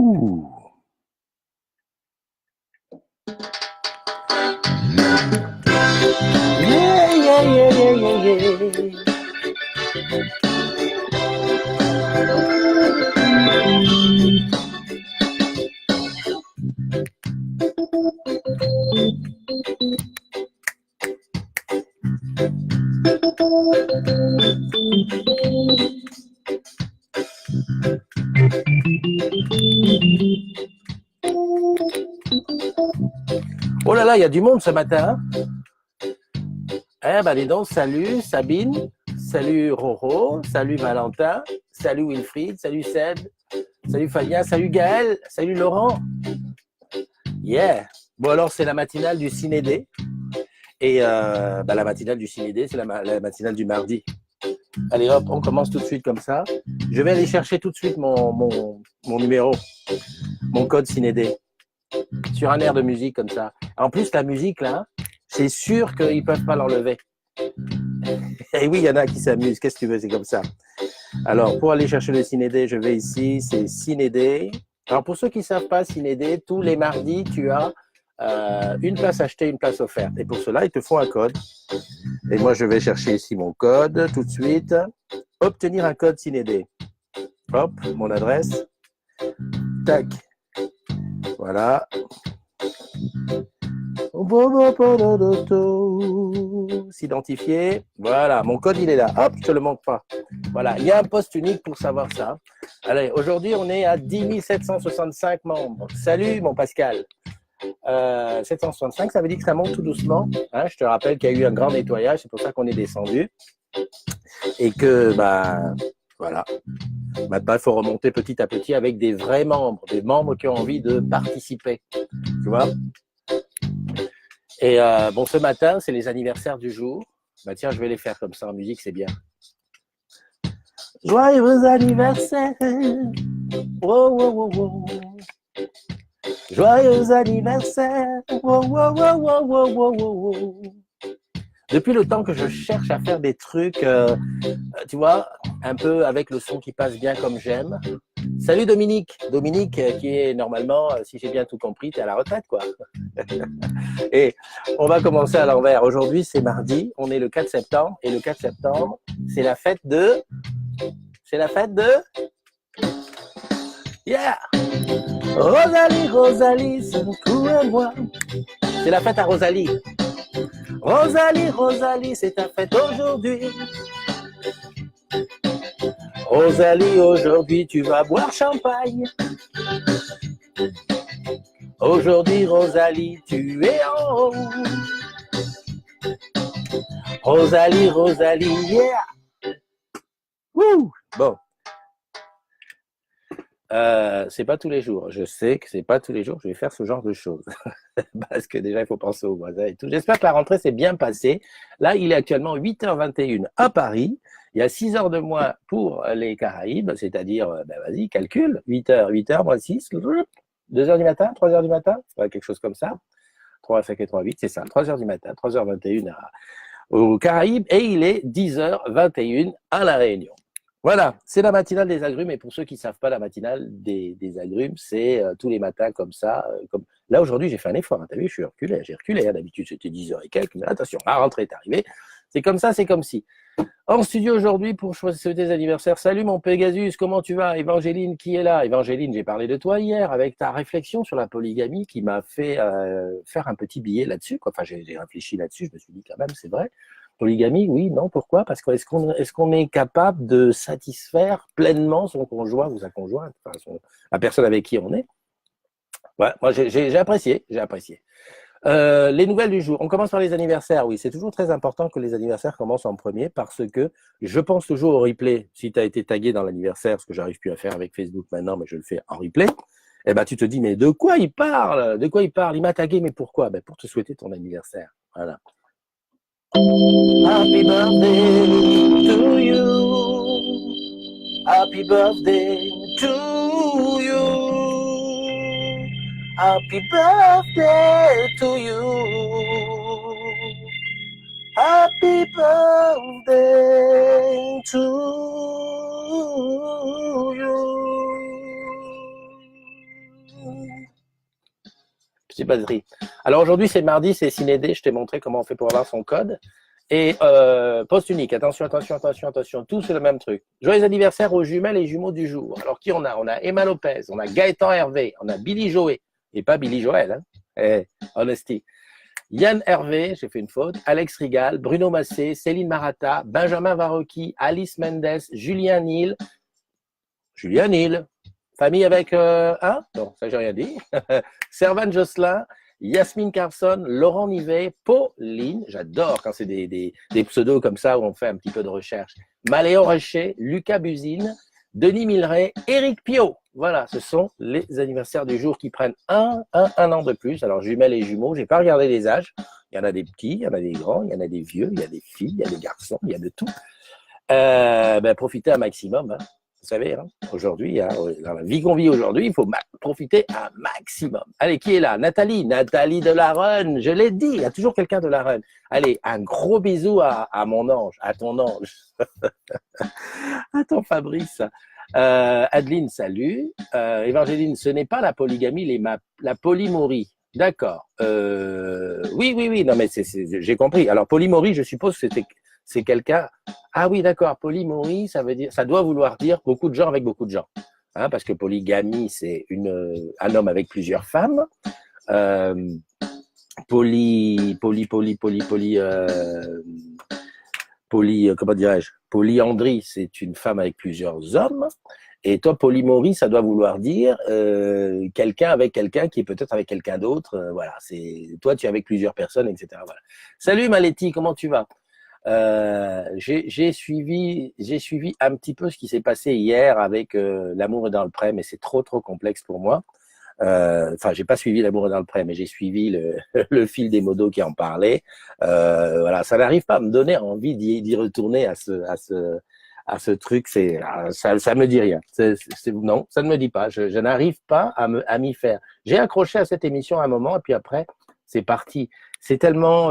Ouh. Yeah, yeah, yeah, yeah, yeah, yeah. Oh là là, il y a du monde ce matin. Eh ben dis donc, salut Sabine, salut Roro, salut Valentin, salut Wilfried, salut Seb, salut Fabien, salut Gaël, salut Laurent. Yeah. Bon alors c'est la matinale du Ciné-D. Et la matinale du Ciné-D, c'est la matinale du mardi. Allez hop, on commence tout de suite comme ça. Je vais aller chercher tout de suite mon numéro, mon code Ciné-D, sur un air de musique comme ça. En plus, la musique là, c'est sûr qu'ils ne peuvent pas l'enlever. Et oui, il y en a qui s'amusent. Qu'est-ce que tu veux, c'est comme ça. Alors, pour aller chercher le Ciné-D, je vais ici, c'est Ciné-D. Alors, pour ceux qui ne savent pas, Ciné-D, tous les mardis, tu as une place achetée, une place offerte. Et pour cela, ils te font un code. Et moi, je vais chercher ici mon code tout de suite. Obtenir un code Ciné-D. Hop, mon adresse. Tac. Voilà. S'identifier. Voilà, mon code, il est là. Hop, je te le manque pas. Voilà, il y a un poste unique pour savoir ça. Allez, aujourd'hui, on est à 10 765 membres. Salut, mon Pascal. 765, ça veut dire que ça monte tout doucement. Hein, je te rappelle qu'il y a eu un grand nettoyage, c'est pour ça qu'on est descendu. Et que, voilà. Maintenant, il faut remonter petit à petit avec des vrais membres, des membres qui ont envie de participer. Tu vois? Et bon, ce matin, c'est les anniversaires du jour. Bah tiens, je vais les faire comme ça en musique, c'est bien. Joyeux anniversaire. Wow, wow, wow, wow. Joyeux anniversaire. Wow, wow, wow, wow, wow, wow, wow. Depuis le temps que je cherche à faire des trucs, tu vois, un peu avec le son qui passe bien comme j'aime. Salut Dominique. Dominique qui est normalement, si j'ai bien tout compris, tu es à la retraite, quoi. Et on va commencer à l'envers. Aujourd'hui, c'est mardi, on est le 4 septembre. Et le 4 septembre, c'est la fête de... C'est la fête de... Yeah! Rosalie, Rosalie, c'est tout et moi. C'est la fête à Rosalie. Rosalie, Rosalie, c'est ta fête aujourd'hui. Rosalie, aujourd'hui, tu vas boire champagne. Aujourd'hui, Rosalie, tu es en haut. Rosalie, Rosalie, yeah! Wouh! Bon. C'est pas tous les jours. Je sais que c'est pas tous les jours que je vais faire ce genre de choses. Parce que déjà, il faut penser aux voisins et tout. J'espère que la rentrée s'est bien passée. Là, il est actuellement 8h21 à Paris. Il y a 6 heures de moins pour les Caraïbes, c'est-à-dire, vas-y, calcule. 8h, moins 6, 2h du matin, 3h du matin, ouais, quelque chose comme ça. 3, 5 et 3, 8, c'est ça. 3h du matin, 3h21 aux Caraïbes. Et il est 10h21 à La Réunion. Voilà, c'est la matinale des agrumes. Et pour ceux qui ne savent pas, la matinale des agrumes, c'est tous les matins comme ça. Comme... Là, aujourd'hui, j'ai fait un effort. Hein, tu as vu, j'ai reculé. Hein, d'habitude, c'était 10h et quelques. Mais attention, la rentrée est arrivée. C'est comme ça, c'est comme si. En studio aujourd'hui pour souhaiter des anniversaires. Salut mon Pégasus, comment tu vas? Évangéline qui est là? Évangéline, j'ai parlé de toi hier avec ta réflexion sur la polygamie qui m'a fait faire un petit billet là-dessus. Enfin, j'ai réfléchi là-dessus, je me suis dit quand même, c'est vrai. Polygamie, oui, non, pourquoi? Parce que est-ce qu'on est capable de satisfaire pleinement son conjoint ou sa conjointe, enfin, la personne avec qui on est? Ouais, moi j'ai apprécié. Les nouvelles du jour. On commence par les anniversaires. Oui, c'est toujours très important que les anniversaires commencent en premier parce que je pense toujours au replay. Si tu as été tagué dans l'anniversaire, ce que j'arrive plus à faire avec Facebook maintenant, mais je le fais en replay, eh ben, tu te dis, mais de quoi il parle? De quoi il parle? Il m'a tagué, mais pourquoi? Ben, pour te souhaiter ton anniversaire. Voilà. Happy birthday to you. Happy birthday to you. Happy birthday to you. Happy birthday to you. J'ai pas de riz. Alors aujourd'hui, c'est mardi, c'est Cinédé. Je t'ai montré comment on fait pour avoir son code. Et poste unique. Attention, attention, attention, attention. Tout, c'est le même truc. Joyeux anniversaire aux jumelles et jumeaux du jour. Alors, qui on a? On a Emma Lopez, on a Gaëtan Hervé, on a Billy Joé. Et pas Billy Joël, hein. Honesty. Yann Hervé, j'ai fait une faute, Alex Rigal, Bruno Massé, Céline Marata, Benjamin Varocki, Alice Mendes, Julien Nil, famille avec un, non, ça j'ai rien dit, Servan Josselin, Yasmine Carson, Laurent Nivet, Pauline, j'adore quand c'est des pseudos comme ça où on fait un petit peu de recherche, Maléo Rocher, Lucas Buzine, Denis Milleray, Éric Pio. Voilà, ce sont les anniversaires du jour qui prennent un an de plus. Alors, jumelles et jumeaux, j'ai pas regardé les âges. Il y en a des petits, il y en a des grands, il y en a des vieux, il y a des filles, il y a des garçons, il y a de tout. Profitez un maximum, hein. Vous savez, hein, aujourd'hui, hein, dans la vie qu'on vit aujourd'hui, il faut profiter un maximum. Allez, qui est là? Nathalie de la Run. Je l'ai dit, il y a toujours quelqu'un de la Run. Allez, un gros bisou à mon ange, à ton ange. À ton Fabrice. Adeline, salut. Évangeline, ce n'est pas la polygamie, la polymorie. D'accord. Oui. Non, mais j'ai compris. Alors, polymorie, je suppose que c'est quelqu'un. Ah oui, d'accord. Polymorie, ça doit vouloir dire beaucoup de gens avec beaucoup de gens. Hein, parce que polygamie, c'est un homme avec plusieurs femmes. Comment dirais-je? Polyandrie, c'est une femme avec plusieurs hommes. Et toi, polymorie, ça doit vouloir dire quelqu'un avec quelqu'un qui est peut-être avec quelqu'un d'autre. Voilà, c'est toi, tu es avec plusieurs personnes, etc. Voilà. Salut Maléti, comment tu vas? J'ai suivi un petit peu ce qui s'est passé hier avec L'amour est dans le pré, mais c'est trop complexe pour moi. Enfin, j'ai pas suivi L'amour est dans le pré, mais j'ai suivi le fil des modos qui en parlait. Voilà, ça n'arrive pas à me donner envie d'y retourner à ce truc. Ça me dit rien. Non, ça ne me dit pas. Je n'arrive pas à m'y faire. J'ai accroché à cette émission à un moment et puis après, c'est parti. C'est tellement,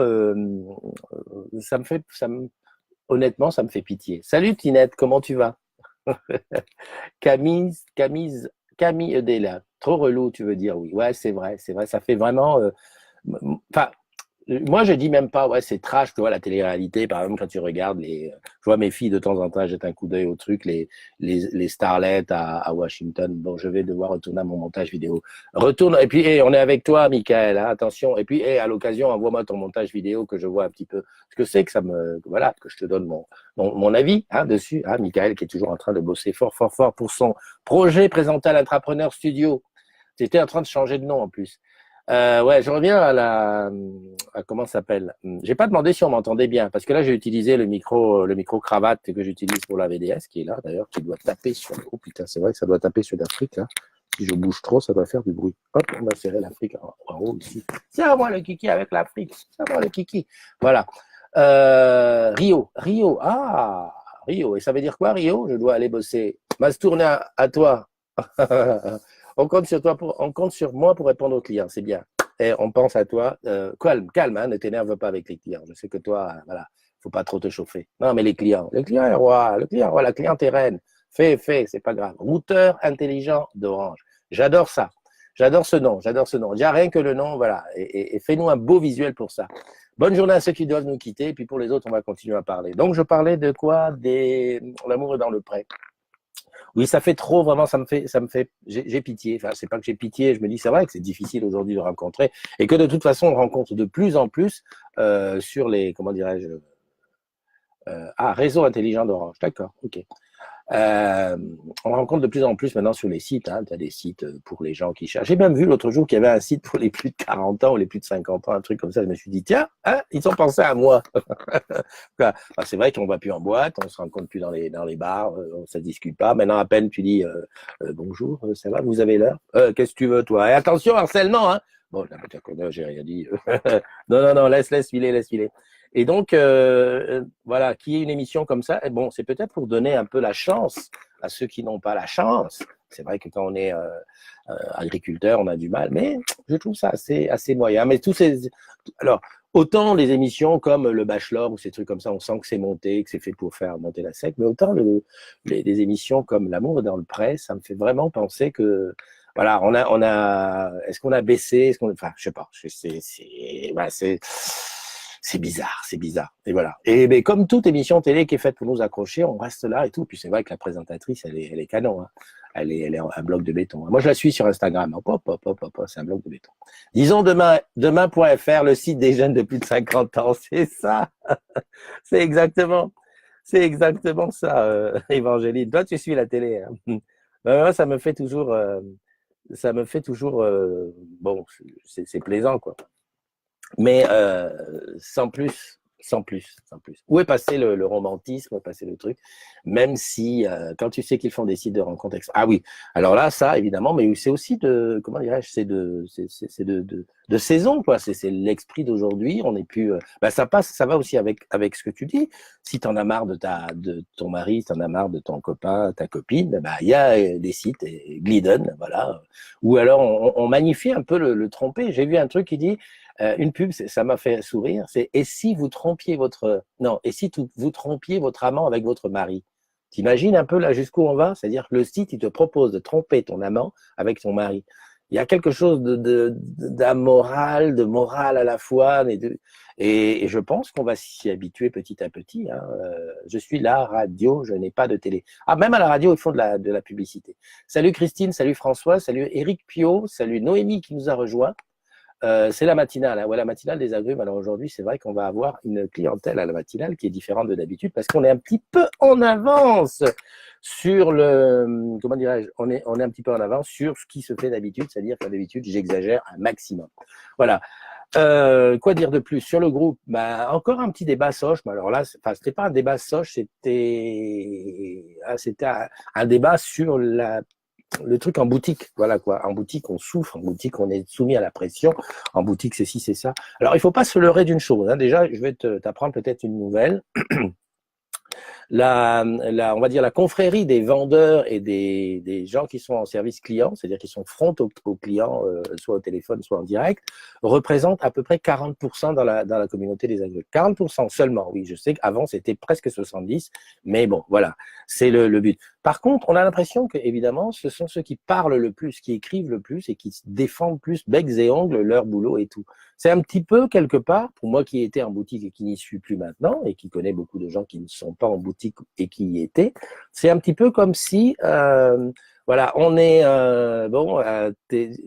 honnêtement, ça me fait pitié. Salut Tinette, comment tu vas? Camille Edela. Trop relou, tu veux dire, oui. Ouais, c'est vrai, ça fait vraiment. Enfin, moi, je dis même pas, ouais, c'est trash, tu vois, la télé-réalité, par exemple, quand tu regardes je vois mes filles de temps en temps, jettent un coup d'œil au truc, les starlets à Washington. Bon, je vais devoir retourner à mon montage vidéo. Retourne, et puis, on est avec toi, Michael, hein, attention. Et puis, à l'occasion, envoie-moi ton montage vidéo que je vois un petit peu ce que c'est, voilà, que je te donne mon avis, hein, dessus, hein, Michael, qui est toujours en train de bosser fort pour son projet présenté à l'Entrepreneur Studio. C'était en train de changer de nom, en plus. Ouais, je reviens à comment ça s'appelle. J'ai pas demandé si on m'entendait bien, parce que là j'ai utilisé le micro cravate que j'utilise pour la VDS, qui est là d'ailleurs, qui doit taper sur. Oh putain, c'est vrai que ça doit taper sur l'Afrique là. Si je bouge trop, ça doit faire du bruit. Hop, on va serrer l'Afrique en haut ici. C'est à moi le kiki avec l'Afrique. C'est à moi le kiki. Voilà. Rio. Ah, Rio. Et ça veut dire quoi, Rio? Je dois aller bosser. Mastourner à toi. On compte sur moi pour répondre aux clients, c'est bien. Et on pense à toi. Calme, hein, ne t'énerve pas avec les clients. Je sais que toi, voilà, faut pas trop te chauffer. Non, mais les clients est roi, la cliente est reine. Fais, c'est pas grave. Routeur intelligent d'Orange. J'adore ça. J'adore ce nom. Déjà rien que le nom, voilà. Et fais-nous un beau visuel pour ça. Bonne journée à ceux qui doivent nous quitter. Et puis pour les autres, on va continuer à parler. Donc je parlais de quoi? L'amour est dans le pré. Oui, ça fait trop, vraiment, j'ai pitié. Enfin, c'est pas que j'ai pitié, je me dis, c'est vrai que c'est difficile aujourd'hui de rencontrer et que de toute façon, on rencontre de plus en plus sur les, comment dirais-je, réseau intelligent d'Orange. D'accord, ok. On rencontre de plus en plus maintenant sur les sites. Hein, tu as des sites pour les gens qui cherchent. J'ai même vu l'autre jour qu'il y avait un site pour les plus de 40 ans ou les plus de 50 ans, un truc comme ça. Je me suis dit, tiens, hein, ils ont pensé à moi. Enfin, c'est vrai qu'on ne va plus en boîte, on ne se rencontre plus dans les bars, on ne se discute pas. Maintenant, à peine tu dis bonjour, ça va, vous avez l'heure? Qu'est-ce que tu veux, toi? Et attention, harcèlement, hein. Bon, j'ai rien dit. Non, laisse filer. Et donc, voilà, qu'il y ait une émission comme ça, bon, c'est peut-être pour donner un peu la chance à ceux qui n'ont pas la chance. C'est vrai que quand on est agriculteur, on a du mal, mais je trouve ça assez moyen. Mais alors, autant les émissions comme Le Bachelor ou ces trucs comme ça, on sent que c'est monté, que c'est fait pour faire monter la sec, mais autant les émissions comme L'amour est dans le pré, ça me fait vraiment penser que voilà, est-ce qu'on a baissé, enfin, je sais pas, c'est bizarre, c'est bizarre. Et voilà. Et ben, comme toute émission télé qui est faite pour nous accrocher, on reste là et tout. Puis c'est vrai que la présentatrice, elle est canon. Hein. Elle est un bloc de béton. Moi, je la suis sur Instagram. Hop, hop, hop, hop, hop, c'est un bloc de béton. Disons demain.fr, le site des jeunes de plus de 50 ans. C'est ça. C'est c'est exactement ça, Évangéline. Toi, tu suis la télé. Hein. Ben, moi, ça me fait toujours, bon, c'est plaisant, quoi. Mais sans plus, sans plus, sans plus. Où est passé le romantisme, où est passé le truc, même si quand tu sais qu'ils font des sites de rencontres, ah oui, alors là, ça évidemment, mais c'est aussi de, comment dirais-je, c'est de saison, quoi. C'est l'esprit d'aujourd'hui. On n'est plus, bah ça passe, ça va aussi avec ce que tu dis. Si t'en as marre de ton mari, si t'en as marre de ton copain, ta copine, bah il y a des sites, Glidden, voilà. Ou alors on magnifie un peu le tromper. J'ai vu un truc qui dit une pub, ça m'a fait sourire, c'est et si vous trompiez vous trompiez votre amant avec votre mari. T'imagines un peu là jusqu'où on va? C'est-à-dire que le site, il te propose de tromper ton amant avec ton mari. Il y a quelque chose d'amoral, de moral à la fois, et je pense qu'on va s'y habituer petit à petit. Hein. Je suis la radio, je n'ai pas de télé. Ah, même à la radio, ils font de la publicité. Salut Christine, salut François, salut Éric Pio, salut Noémie qui nous a rejoint. C'est la matinale, hein. Ouais, la matinale des agrumes. Alors aujourd'hui, c'est vrai qu'on va avoir une clientèle à la matinale qui est différente de d'habitude parce qu'on est un petit peu en avance sur comment dirais-je, on est un petit peu en avance sur ce qui se fait d'habitude, c'est-à-dire que d'habitude, j'exagère un maximum. Voilà. Quoi dire de plus sur le groupe? Bah, encore un petit débat soche. Mais alors là, c'était pas un débat soche, c'était un débat sur le truc en boutique, voilà quoi. En boutique, on souffre. En boutique, on est soumis à la pression. En boutique, c'est ci, c'est ça. Alors, il faut pas se leurrer d'une chose. Hein. Déjà, je vais t'apprendre peut-être une nouvelle. On va dire la confrérie des vendeurs et des gens qui sont en service client, c'est-à-dire qui sont front aux clients, soit au téléphone, soit en direct, représente à peu près 40% dans la communauté des agriculteurs. 40% seulement, oui, je sais qu'avant c'était presque 70, mais bon, voilà, c'est le but. Par contre, on a l'impression que, évidemment, ce sont ceux qui parlent le plus, qui écrivent le plus et qui défendent plus becs et ongles leur boulot et tout. C'est un petit peu, quelque part, pour moi qui étais en boutique et qui n'y suis plus maintenant, et qui connais beaucoup de gens qui ne sont pas en boutique et qui y étaient, c'est un petit peu comme si, voilà, on est,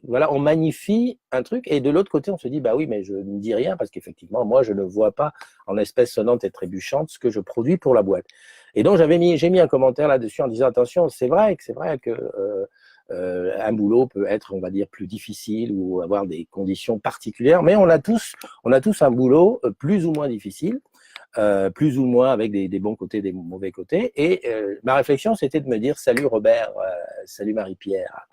voilà, on magnifie un truc, et de l'autre côté, on se dit, bah oui, mais je ne dis rien, parce qu'effectivement, moi, je ne vois pas en espèces sonnantes et trébuchantes ce que je produis pour la boîte. Et donc, j'ai mis un commentaire là-dessus en disant, attention, c'est vrai que un boulot peut être, on va dire, plus difficile ou avoir des conditions particulières, mais on a tous un boulot plus ou moins difficile, plus ou moins avec des bons côtés, des mauvais côtés. Et ma réflexion, c'était de me dire, salut Robert, salut Marie-Pierre.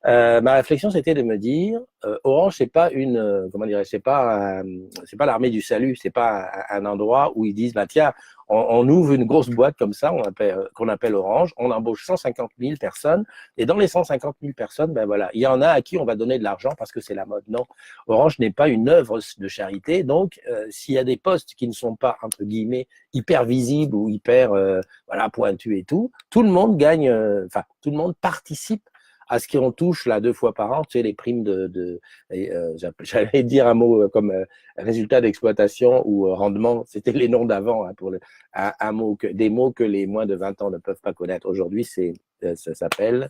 Ma réflexion, c'était de me dire, Orange, c'est pas comment dirais-je, c'est pas l'armée du salut, c'est pas un endroit où ils disent, bah tiens, on ouvre une grosse boîte comme ça, qu'on appelle Orange, on embauche 150 000 personnes, et dans les 150 000 personnes, ben voilà, il y en a à qui on va donner de l'argent parce que c'est la mode. Non, Orange n'est pas une œuvre de charité, donc s'il y a des postes qui ne sont pas entre guillemets hyper visibles ou hyper voilà pointus et tout le monde gagne, enfin tout le monde participe à ce qu'on touche là 2 fois par an, tu sais, les primes j'allais dire un mot comme résultat d'exploitation ou rendement, c'était les noms d'avant, hein, pour des mots que les moins de 20 ans ne peuvent pas connaître. Aujourd'hui, ça s'appelle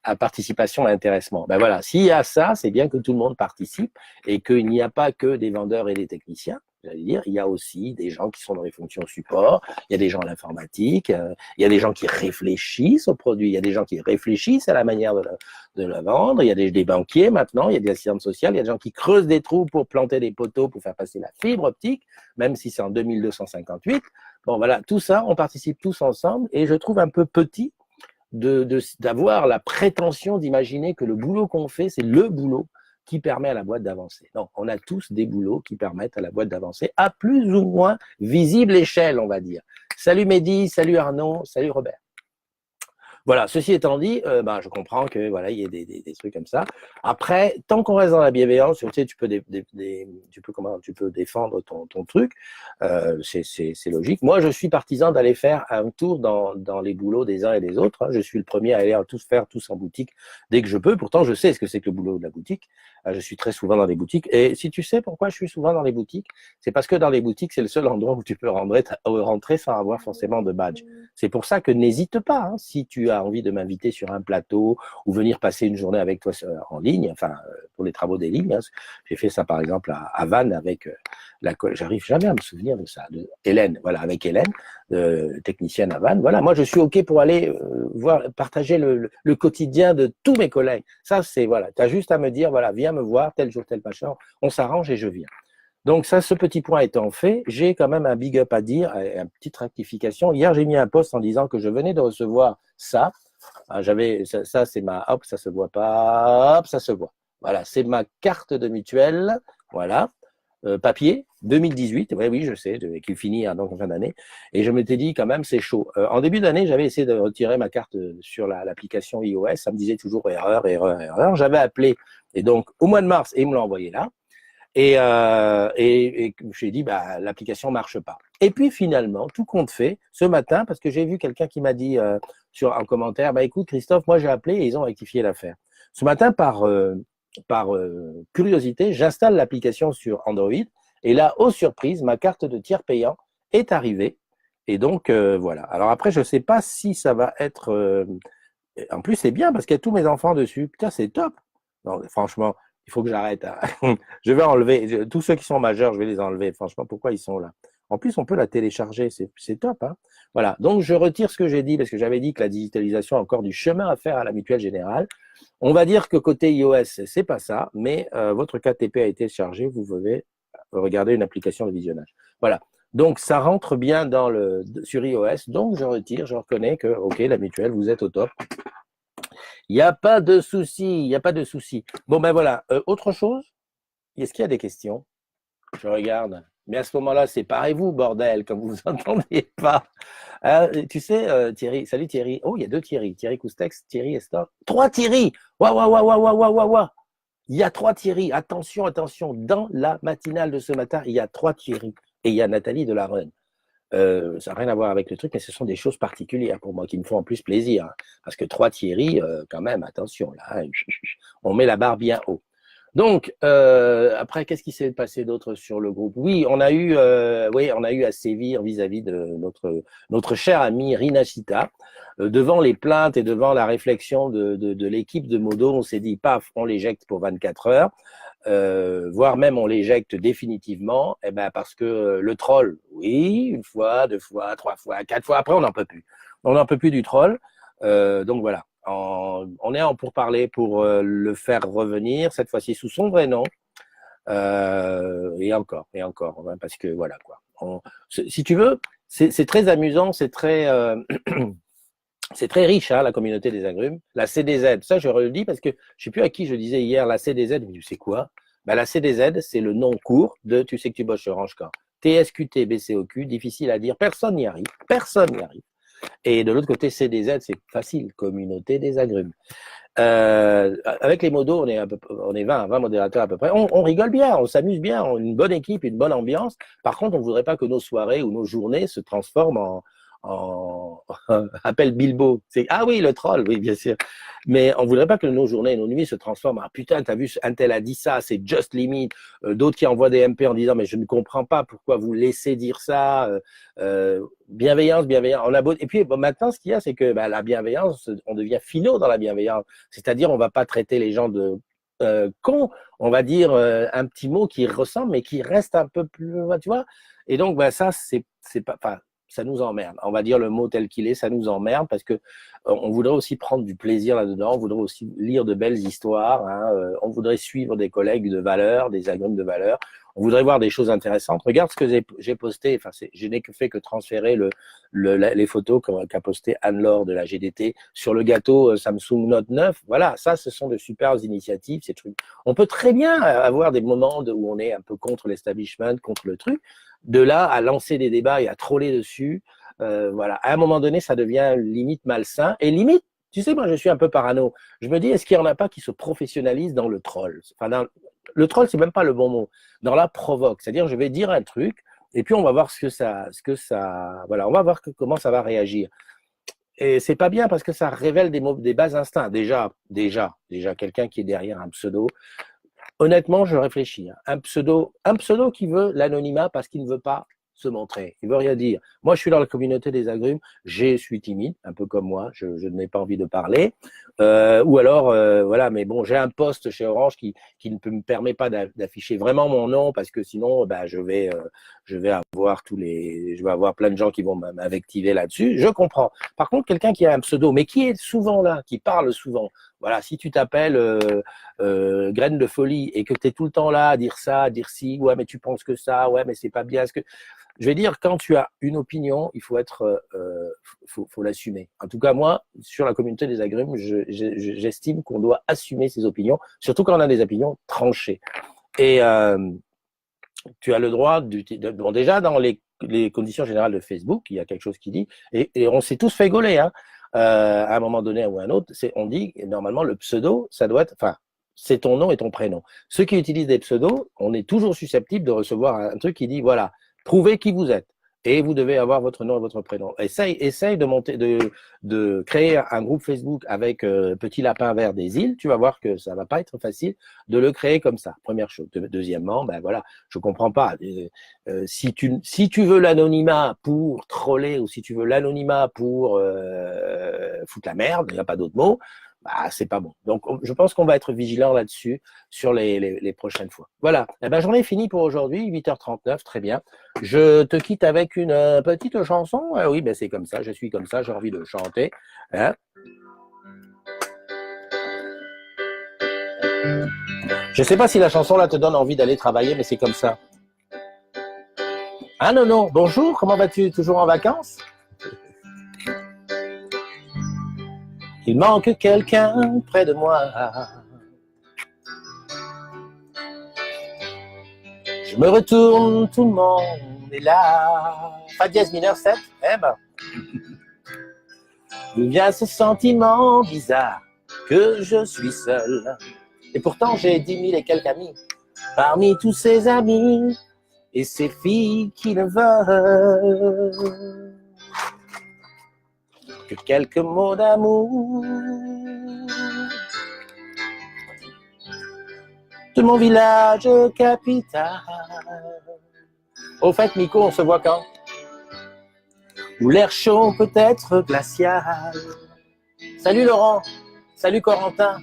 à participation à intéressement. Ben voilà, s'il y a ça, c'est bien que tout le monde participe et qu'il n'y a pas que des vendeurs et des techniciens. J'allais dire, il y a aussi des gens qui sont dans les fonctions support, il y a des gens à l'informatique, il y a des gens qui réfléchissent au produit, il y a des gens qui réfléchissent à la manière de la vendre, il y a des banquiers maintenant, il y a des assistantes sociales, il y a des gens qui creusent des trous pour planter des poteaux pour faire passer la fibre optique, même si c'est en 2258. Bon voilà, tout ça, on participe tous ensemble et je trouve un peu petit d'avoir la prétention d'imaginer que le boulot qu'on fait, c'est le boulot qui permet à la boîte d'avancer. Non, on a tous des boulots qui permettent à la boîte d'avancer à plus ou moins visible échelle, on va dire. Salut Mehdi, salut Arnaud, salut Robert. Voilà, ceci étant dit, ben, je comprends que voilà, il y ait des trucs comme ça. Après, tant qu'on reste dans la bienveillance, tu sais, tu peux défendre ton truc, c'est logique. Moi, je suis partisan d'aller faire un tour dans les boulots des uns et des autres, hein. Je suis le premier à aller tous faire tous en boutique dès que je peux. Pourtant, je sais ce que c'est que le boulot de la boutique. Je suis très souvent dans les boutiques. Et si tu sais pourquoi je suis souvent dans les boutiques, c'est parce que dans les boutiques, c'est le seul endroit où tu peux rentrer sans avoir forcément de badge. C'est pour ça que n'hésite pas, hein, si tu as envie de m'inviter sur un plateau ou venir passer une journée avec toi en ligne, enfin pour les travaux des lignes. Hein. J'ai fait ça par exemple à Vannes avec j'arrive jamais à me souvenir de ça, de Hélène, voilà, avec Hélène, technicienne à Vannes. Voilà, moi je suis ok pour aller partager le quotidien de tous mes collègues. Ça c'est voilà, tu as juste à me dire voilà, viens me voir tel jour tel machin, on s'arrange et je viens. Donc ça, ce petit point étant fait, j'ai quand même un big up à dire, une petite rectification. Hier, j'ai mis un post en disant que je venais de recevoir ça. J'avais ça, c'est ma hop, ça se voit pas, hop, ça se voit. Voilà, c'est ma carte de mutuelle, voilà, papier 2018. Ouais, oui, je sais, qu'il finit donc en fin d'année. Et je m'étais dit quand même, c'est chaud. En début d'année, j'avais essayé de retirer ma carte sur l'application iOS. Ça me disait toujours erreur, erreur, erreur. J'avais appelé et donc au mois de mars, et ils me l'ont envoyé là. Et j'ai dit, bah, l'application marche pas. Et puis finalement, tout compte fait, ce matin, parce que j'ai vu quelqu'un qui m'a dit en commentaire, bah écoute Christophe, moi j'ai appelé et ils ont rectifié l'affaire. Ce matin, par curiosité, j'installe l'application sur Android et là, aux surprises, ma carte de tiers payant est arrivée. Et donc voilà. Alors après, je sais pas si ça va être. En plus, c'est bien parce qu'il y a tous mes enfants dessus. Putain, c'est top. Non, franchement, il faut que j'arrête. Hein. Je vais enlever tous ceux qui sont majeurs, je vais les enlever. Franchement, pourquoi ils sont là? En plus, on peut la télécharger, c'est top. Hein. Voilà. Donc, je retire ce que j'ai dit parce que j'avais dit que la digitalisation a encore du chemin à faire à la Mutuelle Générale. On va dire que côté iOS, c'est pas ça, mais votre KTP a été chargé. Vous pouvez regarder une application de visionnage. Voilà. Donc, ça rentre bien sur iOS. Donc, je retire, je reconnais que, OK, la Mutuelle, vous êtes au top. Il n'y a pas de souci, il n'y a pas de souci. Bon, ben voilà. Autre chose? Est-ce qu'il y a des questions? Je regarde. Mais à ce moment-là, séparez-vous, bordel, comme vous entendez pas. Tu sais, Thierry, salut Thierry. Oh, il y a deux Thierry. Thierry Coustex, Thierry Estor. Trois Thierry! Waouh, waouh, waouh, waouh, waouh, waouh, waouh! Il y a trois Thierry. Attention, attention. Dans la matinale de ce matin, il y a trois Thierry. Et il y a Nathalie de la Reine. Ça n'a rien à voir avec le truc, mais ce sont des choses particulières pour moi qui me font en plus plaisir. Hein, parce que trois Thierry, quand même, attention, là, on met la barre bien haut. Donc, après, qu'est-ce qui s'est passé d'autre sur le groupe? Oui, on a eu à sévir vis-à-vis de notre chère amie Rina Chita. Devant les plaintes et devant la réflexion de l'équipe de Modo, on s'est dit, paf, on l'éjecte pour 24 heures. Voire même on l'éjecte définitivement, parce que le troll, oui, une fois, deux fois, trois fois, quatre fois, après on n'en peut plus. On n'en peut plus du troll. Donc voilà, on est en pourparlers pour le faire revenir, cette fois-ci sous son vrai nom. Et encore, hein, parce que voilà quoi. Si tu veux, c'est très amusant, c'est très c'est très riche, hein, la communauté des agrumes. La CDZ, ça je le dis parce que je sais plus à qui je disais hier la CDZ, mais tu sais quoi? Ben, la CDZ, c'est le nom court de tu sais que tu bosses chez Orange quand. TSQT, BCOQ, difficile à dire, personne n'y arrive, personne n'y arrive. Et de l'autre côté, CDZ, c'est facile, communauté des agrumes. Avec les modos, on est 20 modérateurs à peu près. On rigole bien, on s'amuse bien, on a une bonne équipe, une bonne ambiance. Par contre, on voudrait pas que nos soirées ou nos journées se transforment en appel Bilbo. Ah oui, le troll, oui, bien sûr. Mais on voudrait pas que nos journées et nos nuits se transforment. Ah putain, t'as vu, un tel a dit ça, c'est just limit. D'autres qui envoient des MP en disant, mais je ne comprends pas pourquoi vous laissez dire ça. Bienveillance, bienveillance. Et puis maintenant, ce qu'il y a, c'est que la bienveillance, on devient finaux dans la bienveillance. C'est-à-dire, on va pas traiter les gens de cons. On va dire un petit mot qui ressemble, mais qui reste un peu plus, tu vois. Et donc, ça, c'est pas. Enfin, ça nous emmerde. On va dire le mot tel qu'il est, ça nous emmerde parce que on voudrait aussi prendre du plaisir là-dedans, on voudrait aussi lire de belles histoires, hein, on voudrait suivre des collègues de valeur, des agrumes de valeur, on voudrait voir des choses intéressantes. Regarde ce que j'ai posté, enfin je n'ai que fait que transférer les photos qu'a posté Anne-Laure de la GDT sur le gâteau Samsung Note 9. Voilà, ça ce sont de superbes initiatives, ces trucs. On peut très bien avoir des moments où on est un peu contre l'establishment, contre le truc. De là à lancer des débats et à troller dessus, voilà. À un moment donné, ça devient limite malsain et limite Tu sais, moi, je suis un peu parano. Je me dis, est-ce qu'il n'y en a pas qui se professionnalisent dans le troll? Enfin, le troll, c'est même pas le bon mot. Dans la provoque. C'est-à-dire, je vais dire un truc, et puis on va voir voilà, on va voir comment ça va réagir. Et c'est pas bien parce que ça révèle des bas instincts. Déjà, quelqu'un qui est derrière un pseudo. Honnêtement, je réfléchis. Un pseudo qui veut l'anonymat parce qu'il ne veut pas se montrer. Il veut rien dire. Moi, je suis dans la communauté des agrumes. Je suis timide, un peu comme moi. Je n'ai pas envie de parler. Ou alors, voilà. Mais bon, j'ai un poste chez Orange qui ne me permet pas d'afficher vraiment mon nom parce que sinon, bah, je vais avoir plein de gens qui vont m'invectiver là-dessus. Je comprends. Par contre, quelqu'un qui a un pseudo, mais qui est souvent là, qui parle souvent. Voilà, si tu t'appelles Graine de folie et que tu es tout le temps là à dire ça, à dire si, ouais, mais tu penses que ça, ouais, mais c'est pas bien. Je vais dire, quand tu as une opinion, il faut faut l'assumer. En tout cas, moi, sur la communauté des agrumes, j'estime qu'on doit assumer ses opinions, surtout quand on a des opinions tranchées. Et tu as le droit bon, déjà dans les conditions générales de Facebook, il y a quelque chose qui dit, et on s'est tous fait gauler, hein, à un moment donné ou à un autre, on dit normalement le pseudo, ça doit être, enfin, c'est ton nom et ton prénom. Ceux qui utilisent des pseudos, on est toujours susceptible de recevoir un truc qui dit, voilà, prouvez qui vous êtes. Et vous devez avoir votre nom et votre prénom. Essaye de créer un groupe Facebook avec Petit Lapin Vert des Îles. Tu vas voir que ça va pas être facile de le créer comme ça. Première chose. Deuxièmement, ben voilà, je comprends pas. Si tu veux l'anonymat pour troller ou si tu veux l'anonymat pour foutre la merde, il n'y a pas d'autre mot. Bah, c'est pas bon. Donc, je pense qu'on va être vigilant là-dessus sur les prochaines fois. Voilà. Eh ben, j'en ai fini pour aujourd'hui, 8h39, très bien. Je te quitte avec une petite chanson. Oui, ben, c'est comme ça, je suis comme ça, j'ai envie de chanter. Hein. Je sais pas si la chanson là te donne envie d'aller travailler, mais c'est comme ça. Ah non, non, bonjour, comment vas-tu? Toujours en vacances? Il manque quelqu'un près de moi. Je me retourne, tout le monde est là. Fa dièse mineur 7, eh ben. D'où vient ce sentiment bizarre que je suis seul? Et pourtant j'ai 10 000 et quelques amis. Parmi tous ces amis et ces filles qui ne veulent que quelques mots d'amour de mon village capital. Au fait, Miko, on se voit quand? Où l'air chaud peut être glacial. Salut Laurent, salut Corentin.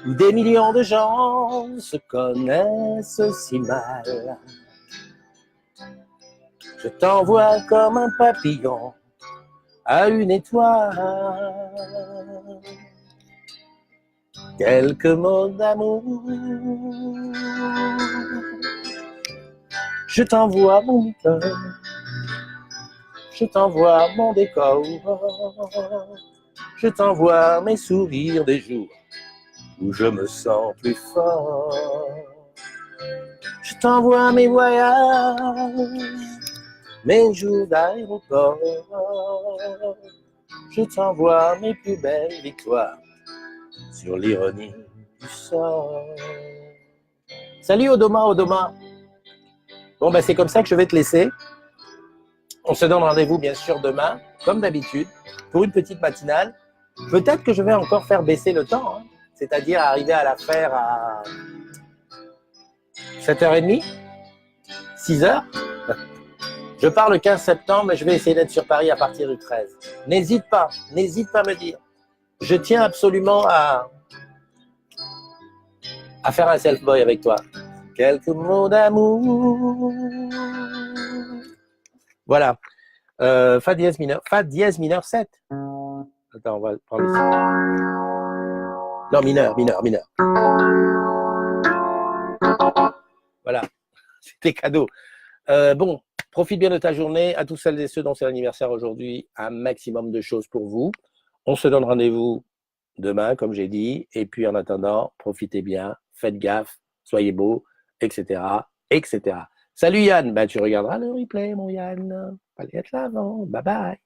Où des millions de gens se connaissent si mal. Je t'envoie comme un papillon à une étoile. Quelques mots d'amour. Je t'envoie mon cœur. Je t'envoie mon décor. Je t'envoie mes sourires des jours où je me sens plus fort. Je t'envoie mes voyages, mes jours d'aéroport. Je t'envoie mes plus belles victoires sur l'ironie du sort. Salut Odoma, Odoma. Bon, ben c'est comme ça que je vais te laisser. On se donne rendez-vous bien sûr demain, comme d'habitude, pour une petite matinale. Peut-être que je vais encore faire baisser le temps, hein, c'est-à-dire arriver à la faire à 7h30, 6h. Je pars le 15 septembre, mais je vais essayer d'être sur Paris à partir du 13. N'hésite pas à me dire. Je tiens absolument à faire un self-boy avec toi. Quelques mots d'amour. Voilà. Fa dièse mineur 7. Attends, on va prendre ici. Non, mineur. Voilà. C'était cadeau. Bon, profite bien de ta journée. À tous celles et ceux dont c'est l'anniversaire aujourd'hui, un maximum de choses pour vous. On se donne rendez-vous demain, comme j'ai dit. Et puis, en attendant, profitez bien, faites gaffe, soyez beaux, etc., etc. Salut Yann. Ben, tu regarderas le replay, mon Yann. Fallait être là avant. Bye bye.